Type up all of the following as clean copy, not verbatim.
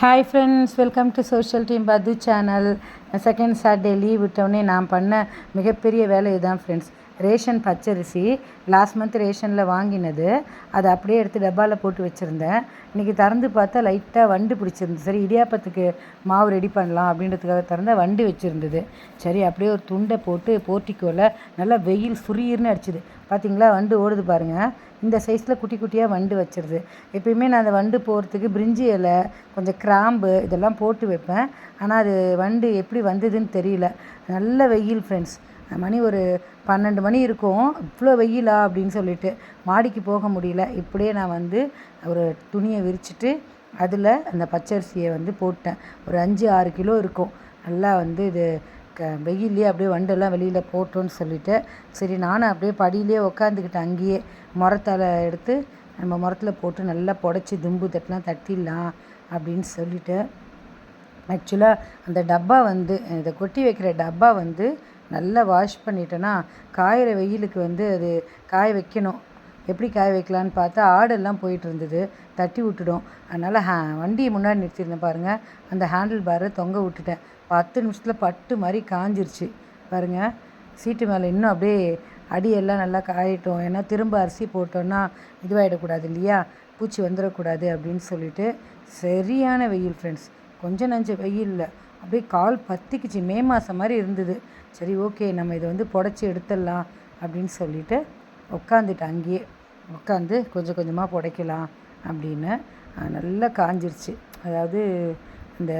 Hi friends, welcome to social team பது channel. Second Saturday leave விட்டோடனே நான் பண்ண மிகப்பெரிய வேலை இதுதான் ஃப்ரெண்ட்ஸ். ரேஷன் பச்சரிசி லாஸ்ட் மந்த் ரேஷனில் வாங்கினது, அதை அப்படியே எடுத்து டப்பாவில் போட்டு வச்சுருந்தேன். இன்றைக்கி திறந்து பார்த்தா லைட்டாக வண்டு பிடிச்சிருந்தது. சரி, இடியாப்பத்துக்கு மாவு ரெடி பண்ணலாம் அப்படின்றதுக்காக திறந்தா வண்டு வச்சுருந்தது. சரி, அப்படியே ஒரு துண்டை போட்டு போர்ட்டிக்கோல நல்லா வெயில் சுரீர்னு அடிச்சுது. பார்த்திங்களா, வண்டு ஓடுது பாருங்கள். இந்த சைஸில் குட்டி குட்டியாக வண்டு வச்சிருது. எப்பயுமே நான் அந்த வண்டு போகிறதுக்கு பிரிஞ்சி இலை, கொஞ்சம் கிராம்பு இதெல்லாம் போட்டு வைப்பேன். ஆனால் அது வண்டு எப்படி வந்ததுன்னு தெரியல. நல்ல வெயில் ஃப்ரெண்ட்ஸ். மணி ஒரு 12 மணி இருக்கும். இவ்வளோ வெயிலா அப்படின்னு சொல்லிட்டு மாடிக்கு போக முடியல. இப்படியே நான் ஒரு துணியை விரிச்சிட்டு அதில் அந்த பச்சரிசியை போட்டேன். ஒரு 5-6 கிலோ இருக்கும். நல்லா இது வெயிலே அப்படியே வண்டெல்லாம் வெளியில் போட்டோன்னு சொல்லிவிட்டு, சரி நானும் அப்படியே படியிலே உக்காந்துக்கிட்டேன். அங்கேயே முறத்தால் எடுத்து நம்ம முறத்தில் போட்டு நல்லா புடச்சி தும்பு தட்டெலாம் தட்டிடலாம் அப்படின்னு சொல்லிவிட்டு, ஆக்சுவலாக அந்த டப்பா இதை கொட்டி வைக்கிற டப்பா நல்லா வாஷ் பண்ணிட்டேன்னா காயிற வெயிலுக்கு அது காய வைக்கணும். எப்படி காய வைக்கலான்னு பார்த்தா ஆடெல்லாம் போயிட்டு இருந்தது, தட்டி விட்டுடும். அதனால் வண்டியை முன்னாடி நிறுத்தியிருந்தேன் பாருங்கள். அந்த ஹேண்டில் பாரை தொங்க விட்டுட்டேன். 10 நிமிஷத்தில் பட்டு மாதிரி காஞ்சிருச்சு பாருங்கள். சீட்டு மேலே இன்னும் அப்படியே அடியெல்லாம் நல்லா காயட்டும். ஏன்னா திரும்ப அரிசி போட்டோன்னா இதுவாகிடக்கூடாது இல்லையா, பூச்சி வந்துடக்கூடாது அப்படின்னு சொல்லிட்டு. சரியான வெயில் ஃப்ரெண்ட்ஸ். கொஞ்சம் நஞ்ச வெயிலில் அப்படியே கால் பத்திக்குச்சு. மே மாதம் மாதிரி இருந்தது. சரி, ஓகே, நம்ம இதை புடச்சி எடுத்துடலாம் அப்படின்னு சொல்லிட்டு உட்காந்துட்டேன். அங்கேயே உட்காந்து கொஞ்சம் கொஞ்சமாக புடைக்கலாம் அப்படின்னு. நல்லா காஞ்சிருச்சு. அதாவது இந்த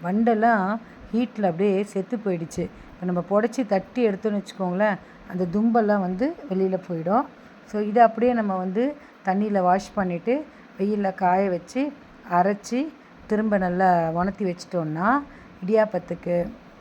வண்டெல்லாம் ஹீட்டில் அப்படியே செத்து போயிடுச்சு. இப்போ நம்ம புடச்சி தட்டி எடுத்தோன்னு வச்சுக்கோங்களேன், அந்த தும்பெல்லாம் வெளியில் போயிடும். ஸோ இதை அப்படியே நம்ம தண்ணியில் வாஷ் பண்ணிவிட்டு வெயிலில் காய வச்சு அரைச்சி திரும்ப நல்லா உணர்த்தி வச்சிட்டோன்னா இடியாப்பத்துக்கு,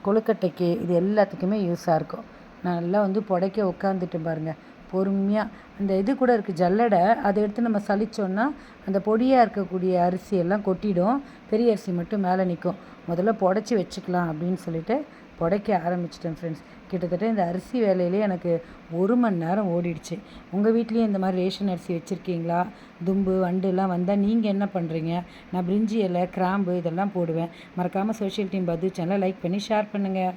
கொழுக்கட்டைக்கு, இது எல்லாத்துக்குமே யூஸாக இருக்கும். நான் நல்லா புடைக்க உட்காந்துட்டு பாருங்கள் பொறுமையாக. அந்த இது கூட இருக்குது ஜல்லடை, அதை எடுத்து நம்ம சலித்தோன்னா அந்த பொடியாக இருக்கக்கூடிய அரிசியெல்லாம் கொட்டிடும். பெரிய அரிசி மட்டும் மேலே நிற்கும். முதல்ல புடச்சி வச்சுக்கலாம் அப்படின்னு சொல்லிட்டு புடைக்க ஆரம்பிச்சிட்டேன் ஃப்ரெண்ட்ஸ். கிட்டத்தட்ட இந்த அரிசி வேலையிலே எனக்கு 1 மணி நேரம் ஓடிடுச்சு. உங்கள் வீட்லேயும் இந்த மாதிரி ரேஷன் அரிசி வச்சுருக்கீங்களா? தும்பு வண்டுலாம் வந்தால் நீங்கள் என்ன பண்ணுறீங்க? நான் பிரிஞ்சி இலை, கிராம்பு இதெல்லாம் போடுவேன். மறக்காமல் சோஷியல் டீம் பது சேனலை லைக் பண்ணி ஷேர் பண்ணுங்கள்.